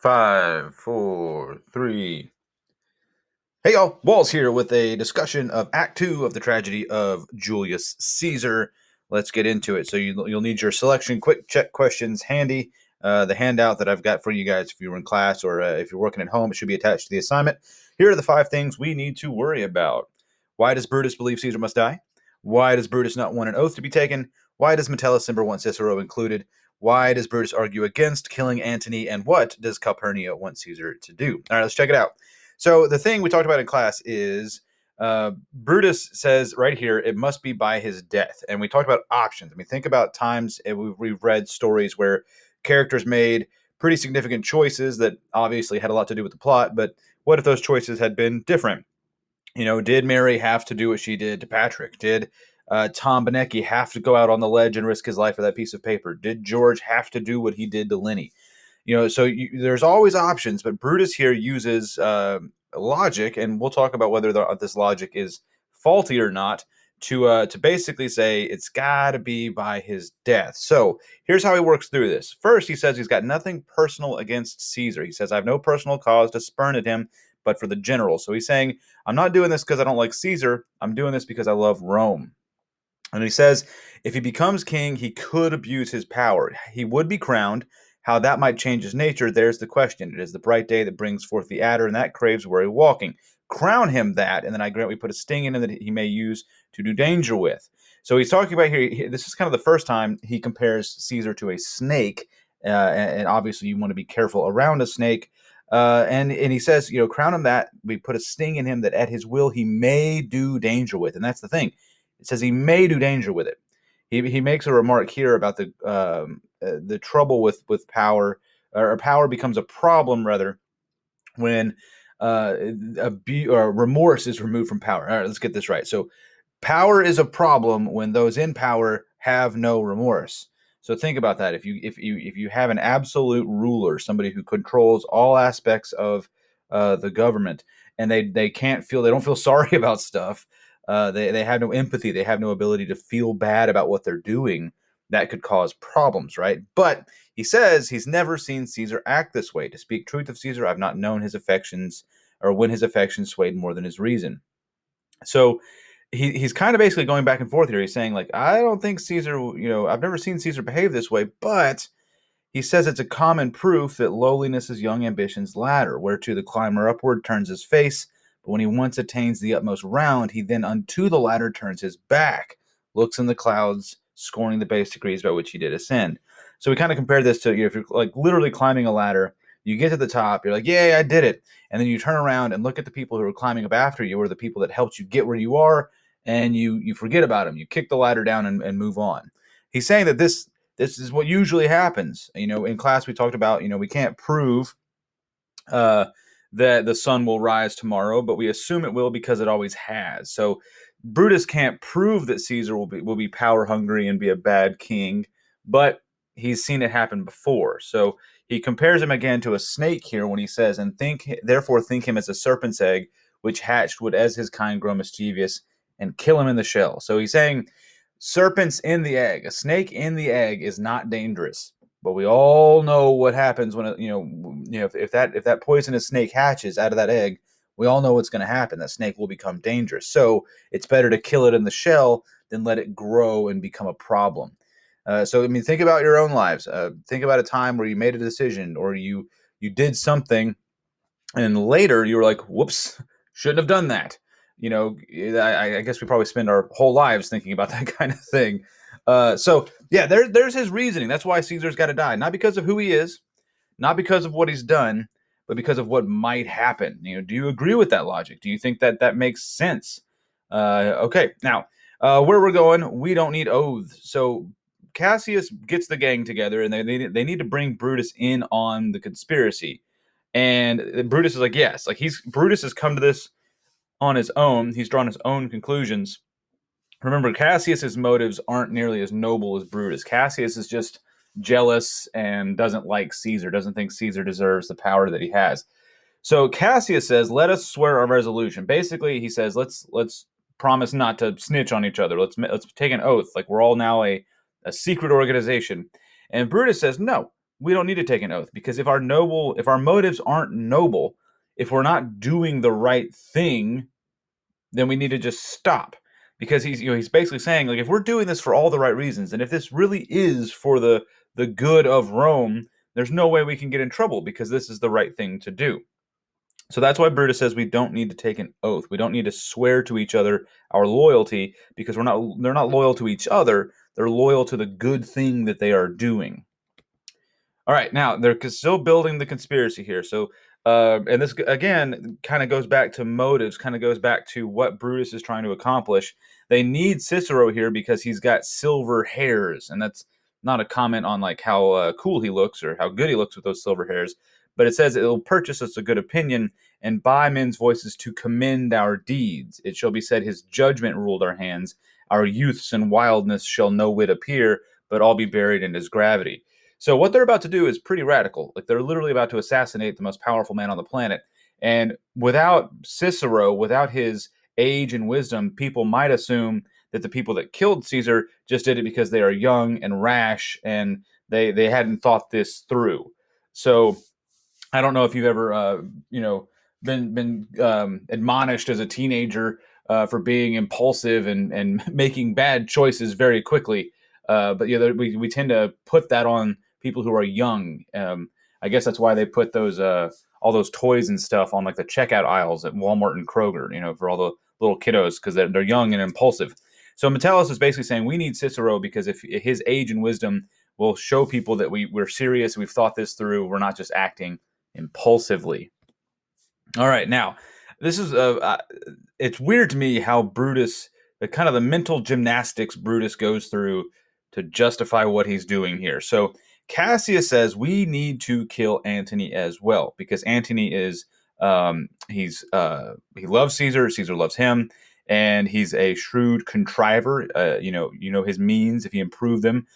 Five, four, three. Hey y'all, Walls here with a discussion of Act 2 of the tragedy of Julius Caesar. Let's get into it. So you'll need your selection quick check questions handy. The handout that I've got for you guys if you were in class or if you're working at home, it should be attached to the assignment. Here are the 5 things we need to worry about. Why does Brutus believe Caesar must die? Why does Brutus not want an oath to be taken? Why does Metellus Cimber want Cicero included? Why does Brutus argue against killing Antony? And what does Calpurnia want Caesar to do? All right, let's check it out. So the thing we talked about in class is Brutus says right here, it must be by his death. And we talked about options. I mean, think about times we've read stories where characters made pretty significant choices that obviously had a lot to do with the plot. But what if those choices had been different? You know, did Mary have to do what she did to Patrick? Did Tom Benecki have to go out on the ledge and risk his life for that piece of paper? Did George have to do what he did to Lenny? You know, so there's always options, but Brutus here uses logic, and we'll talk about whether this logic is faulty or not, to basically say it's got to be by his death. So here's how he works through this. First, he says he's got nothing personal against Caesar. He says, I have no personal cause to spurn at him, but for the general. So he's saying, I'm not doing this because I don't like Caesar. I'm doing this because I love Rome. And he says, if he becomes king, he could abuse his power. He would be crowned. How that might change his nature, there's the question. It is the bright day that brings forth the adder, and that craves weary walking. Crown him that, and then I grant we put a sting in him that he may use to do danger with. So he's talking about here, this is kind of the first time he compares Caesar to a snake, and obviously you want to be careful around a snake. And he says, you know, crown him that, we put a sting in him that at his will he may do danger with. And that's the thing. It says he may do danger with it. He makes a remark here about the trouble with power, or power becomes a problem rather when or remorse is removed from power. All right, let's get this right. So power is a problem when those in power have no remorse. So think about that. If you have an absolute ruler, somebody who controls all aspects of the government, and they don't feel sorry about stuff, they have no empathy, they have no ability to feel bad about what they're doing, that could cause problems, right? But he says he's never seen Caesar act this way. To speak truth of Caesar, I've not known his affections, or when his affections swayed more than his reason. So he's kind of basically going back and forth here. He's saying, like, I don't think Caesar, you know, I've never seen Caesar behave this way, but he says it's a common proof that lowliness is young ambition's ladder, whereto the climber upward turns his face, but when he once attains the utmost round, he then unto the ladder turns his back, looks in the clouds, scorning the base degrees by which he did ascend. So we kind of compare this to, you know, if you're like literally climbing a ladder, you get to the top, you're like, yay, I did it. And then you turn around and look at the people who are climbing up after you, or the people that helped you get where you are, and you forget about them. You kick the ladder down and move on. He's saying that this is what usually happens. You know, in class we talked about, you know, we can't prove uh, that the sun will rise tomorrow, but we assume it will because it always has. So Brutus can't prove that Caesar will be power hungry and be a bad king, but he's seen it happen before. So he compares him again to a snake here when he says, and therefore think him as a serpent's egg, which hatched would as his kind grow mischievous and kill him in the shell. So he's saying serpents in the egg, a snake in the egg is not dangerous. But we all know what happens when if that poisonous snake hatches out of that egg, we all know what's going to happen. That snake will become dangerous. So it's better to kill it in the shell than let it grow and become a problem. So I mean, think about your own lives. Think about a time where you made a decision, or you did something, and later you were like, "Whoops, shouldn't have done that." You know, I guess we probably spend our whole lives thinking about that kind of thing. So yeah, there's his reasoning. That's why Caesar's got to die, not because of who he is, not because of what he's done, but because of what might happen. You know, do you agree with that logic? Do you think that makes sense? Okay, now where we're going, we don't need oaths. So Cassius gets the gang together, and they need to bring Brutus in on the conspiracy. And Brutus is like, yes, like Brutus has come to this on his own. He's drawn his own conclusions. Remember, Cassius's motives aren't nearly as noble as Brutus. Cassius is just jealous and doesn't like Caesar, doesn't think Caesar deserves the power that he has. So Cassius says, let us swear our resolution. Basically, he says, let's promise not to snitch on each other. Let's take an oath. Like we're all now a secret organization. And Brutus says, no, we don't need to take an oath, because if our motives aren't noble, if we're not doing the right thing, then we need to just stop. Because he's basically saying, like, if we're doing this for all the right reasons, and if this really is for the good of Rome, there's no way we can get in trouble, because this is the right thing to do. So that's why Brutus says we don't need to take an oath. We don't need to swear to each other our loyalty, because they're not loyal to each other. They're loyal to the good thing that they are doing. All right, now they're still building the conspiracy here. So, and this again kind of goes back to motives, kind of goes back to what Brutus is trying to accomplish. They need Cicero here because he's got silver hairs, and that's not a comment on like how cool he looks or how good he looks with those silver hairs, but it says it'll purchase us a good opinion and buy men's voices to commend our deeds. It shall be said his judgment ruled our hands. Our youths and wildness shall no whit appear, but all be buried in his gravity. So what they're about to do is pretty radical. Like, they're literally about to assassinate the most powerful man on the planet. And without Cicero, without his age and wisdom, people might assume that the people that killed Caesar just did it because they are young and rash, and they hadn't thought this through. So I don't know if you've ever, been admonished as a teenager for being impulsive and making bad choices very quickly. But yeah, we tend to put that on people who are young. I guess that's why they put those all those toys and stuff on like the checkout aisles at Walmart and Kroger, for all the little kiddos, because they're young and impulsive. So Metellus is basically saying we need Cicero because if his age and wisdom will show people that we're serious, we've thought this through, we're not just acting impulsively. All right, now this is it's weird to me how Brutus, the kind of the mental gymnastics Brutus goes through to justify what he's doing here. So Cassius says we need to kill Antony as well, because Antony is he loves Caesar, Caesar loves him, and he's a shrewd contriver. His means, if he improved them,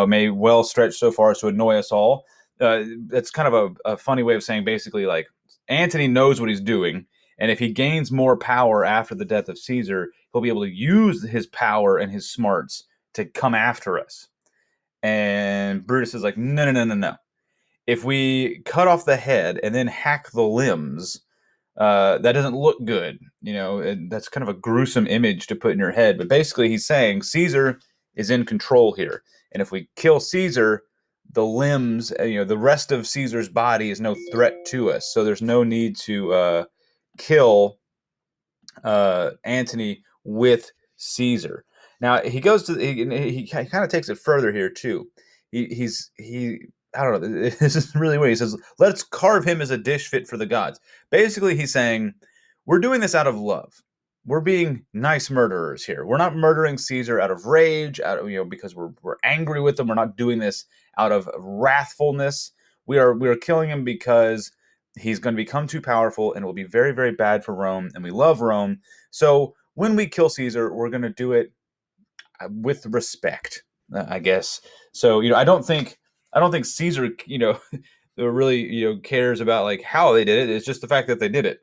may well stretch so far as to annoy us all. That's kind of a funny way of saying basically like Antony knows what he's doing, and if he gains more power after the death of Caesar, he'll be able to use his power and his smarts to come after us. And Brutus is like, no, no, no, no, no. If we cut off the head and then hack the limbs, that doesn't look good. And that's kind of a gruesome image to put in your head. But basically, he's saying Caesar is in control here. And if we kill Caesar, the limbs, the rest of Caesar's body is no threat to us. So there's no need to kill Antony with Caesar. Now he goes to he kind of takes it further here too. He I don't know. This is really weird. He says, "Let's carve him as a dish fit for the gods." Basically, he's saying we're doing this out of love. We're being nice murderers here. We're not murdering Caesar out of rage, out of because we're angry with him. We're not doing this out of wrathfulness. We are killing him because he's going to become too powerful and it will be very, very bad for Rome, and we love Rome. So when we kill Caesar, we're going to do it with respect, I guess. So I don't think Caesar really cares about like how they did it. It's just the fact that they did it.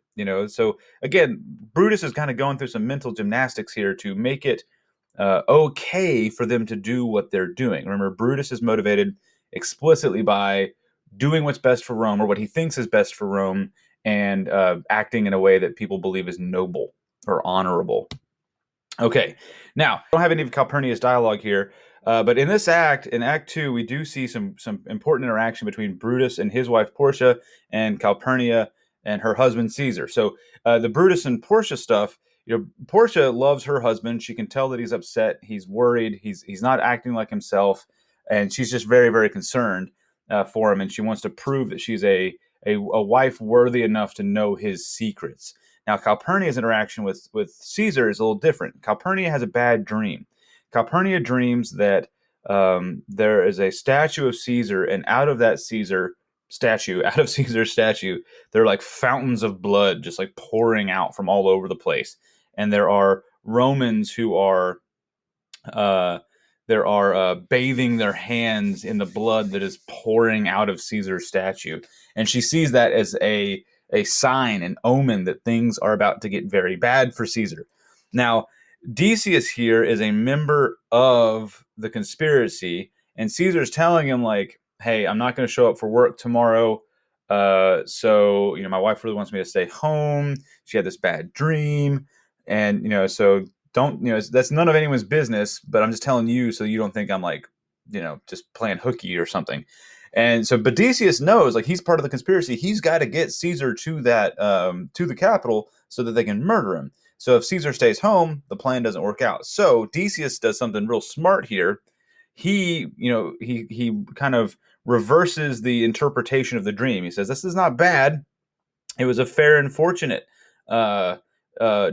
So again, Brutus is kind of going through some mental gymnastics here to make it okay for them to do what they're doing. Remember, Brutus is motivated explicitly by doing what's best for Rome, or what he thinks is best for Rome, and acting in a way that people believe is noble or honorable. Okay, now I don't have any of Calpurnia's dialogue here, but in this act, in Act 2, we do see some important interaction between Brutus and his wife Portia, and Calpurnia and her husband Caesar. So the Brutus and Portia stuff, Portia loves her husband. She can tell that he's upset, he's worried, he's not acting like himself, and she's just very, very concerned for him, and she wants to prove that she's a wife worthy enough to know his secrets. Now, Calpurnia's interaction with Caesar is a little different. Calpurnia has a bad dream. Calpurnia dreams that there is a statue of Caesar, and out of Caesar's statue, there are like fountains of blood just like pouring out from all over the place. And there are Romans who are bathing their hands in the blood that is pouring out of Caesar's statue. And she sees that as a sign, an omen that things are about to get very bad for Caesar. Now, Decius here is a member of the conspiracy, and Caesar's telling him, like, hey, I'm not going to show up for work tomorrow. So, my wife really wants me to stay home. She had this bad dream. And, so don't, that's none of anyone's business, but I'm just telling you so you don't think I'm like, just playing hooky or something. And so Bodicius knows, like, he's part of the conspiracy. He's got to get Caesar to to the capital so that they can murder him. So if Caesar stays home, the plan doesn't work out. So Decius does something real smart here. He kind of reverses the interpretation of the dream. He says, "This is not bad. It was a fair and fortunate uh,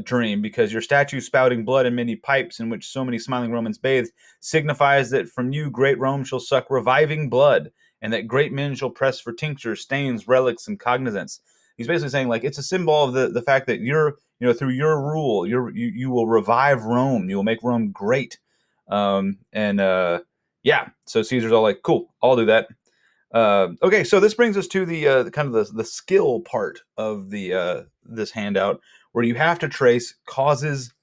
dream, because your statue spouting blood in many pipes in which so many smiling Romans bathed signifies that from you great Rome shall suck reviving blood, and that great men shall press for tinctures, stains, relics, and cognizance." He's basically saying, like, it's a symbol of the fact that through your rule, you will revive Rome. You will make Rome great. And Yeah, so Caesar's all like, cool, I'll do that. Okay, so this brings us to the kind of the skill part of the this handout, where you have to trace causes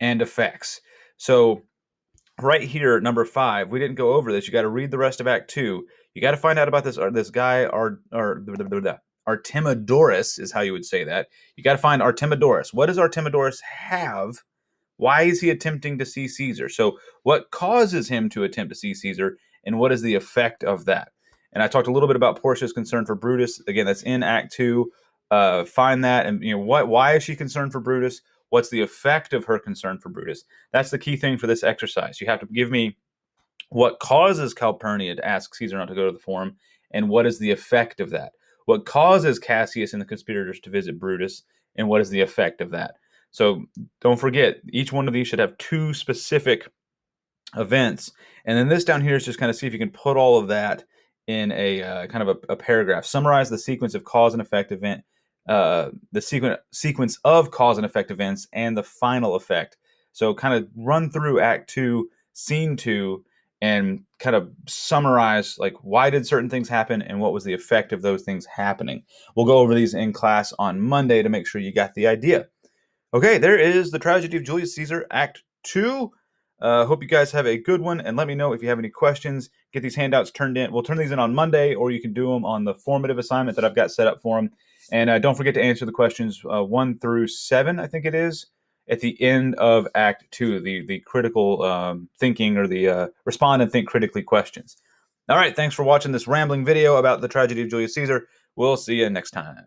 and effects. So right here, number 5, we didn't go over this. You got to read the rest of Act 2. You got to find out about this guy, Artemidorus is how you would say that. You got to find Artemidorus. What does Artemidorus have? Why is he attempting to see Caesar? So, what causes him to attempt to see Caesar, and what is the effect of that? And I talked a little bit about Portia's concern for Brutus. Again, that's in Act 2. Find that, and why is she concerned for Brutus? What's the effect of her concern for Brutus? That's the key thing for this exercise. You have to give me what causes Calpurnia to ask Caesar not to go to the forum, and what is the effect of that? What causes Cassius and the conspirators to visit Brutus, and what is the effect of that? So don't forget, each one of these should have 2 specific events. And then this down here is just kind of see if you can put all of that in a kind of a paragraph. Summarize the sequence of cause and effect event, the sequence of cause and effect events, and the final effect. So kind of run through Act 2, Scene 2, and kind of summarize, like, why did certain things happen and what was the effect of those things happening. We'll go over these in class on Monday to make sure you got the idea. Okay, there is The Tragedy of Julius Caesar, Act 2. Hope you guys have a good one, and let me know if you have any questions. Get these handouts turned in. We'll turn these in on Monday, or you can do them on the formative assignment that I've got set up for them. And don't forget to answer the questions 1 through 7, I think it is, at the end of Act 2, the critical thinking, or the respond and think critically questions. All right, thanks for watching this rambling video about the tragedy of Julius Caesar. We'll see you next time.